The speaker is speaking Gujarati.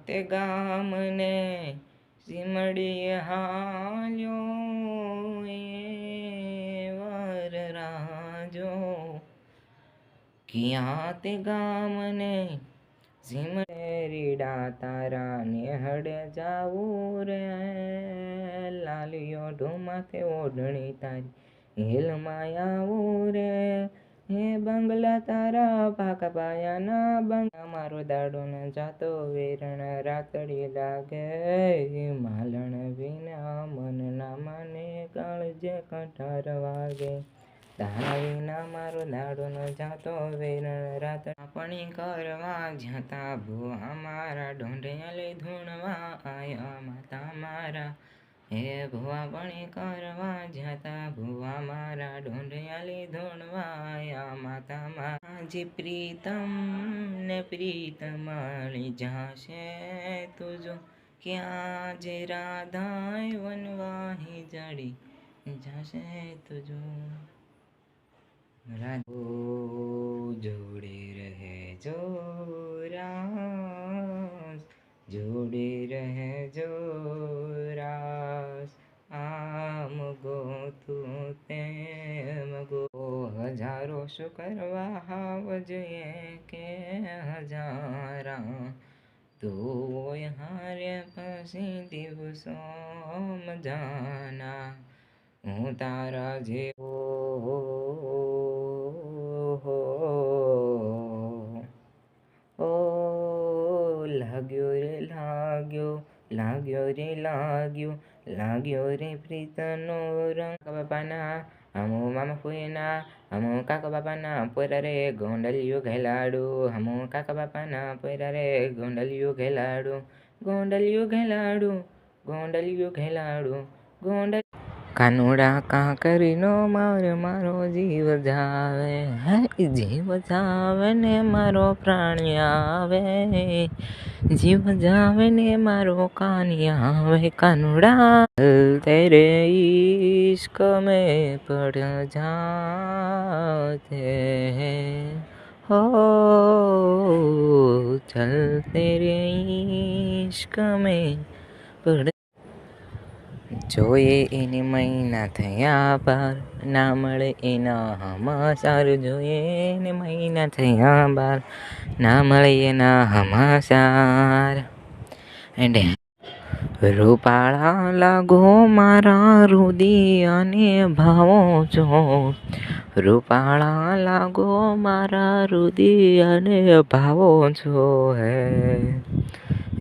તે ગામને સીમડી હાલ્યો એ વરરાજો ક્યાં તે ગામને રીડા તારા નેહડે જાવું રે લાલિયો ઢોમાથે ઓઢણી તારી હેલમાં આવું રે હે બંગલા તારા પાકા પાયાના બંગલા મારો દાડો ન જાતો વેરણ રાતડી લાગે માલણ વિના મન ના માને કાળજે કંઠાર વાગે તારા વિના મારો દાડો ન જાતો વેરણ રાત પાણી કરવા જતા ભુવા મારા ઢોંઢિયાલી ધૂણવા આયા માતા મારા હે ભુવા પાણી કરવા જતા ભુવા મારા ઢોંઢિયાલી ધૂણવા આયા માતા માજી પ્રીતમ ને પ્રીતમાળી જાશે તુજો ક્યાં જે રાધાય વનવાહી જડી જાશે તુજો જોડે રહે જો રાસ જોડે રહે જો રાસ આમ ગો તું તેમ ગો હજારો શું કરવા હાવ જોઈએ કે હજારા તો હારે પછી દિવસો મજાના હું તારા જેવો લાગ્યો રે લાગ્યો લાગ્યો રે લાગ્યો રે પ્રીતનો રંગ બાપાના હમો મામા ફૂઈના હમો કાકા બાપાના પોરા રે ગોંડલિયું ઘેલાડું હમો કાકા બાપાના પોરા રે ગોંડલિયું ઘેલાડું ગોંડલિયું ઘેલાડું ગોંડલિયું ઘેલાડું ગોંડલ કાનુડા કાંકરીનો મારો જીવ જાવે હે જીવ જાવે ને મારો પ્રાણી આવે જીવ જાવે ને મારો કાનિયા આવે કાનુડા તેરે ઈશ્ક में पड़ जाते हैं हो चल तेरे इश्क में पड़ જોઈએ એને મહિના થયા બાર ના મળે એના હમાસાર જોઈએ એને મહિના થયા બાર ના મળે એના હમાસાર એન્ડ રૂપાળા લાગો મારા રુદિયાને ભાવો છો રૂપાળા લાગો મારા રુદિયાને ભાવો છો હે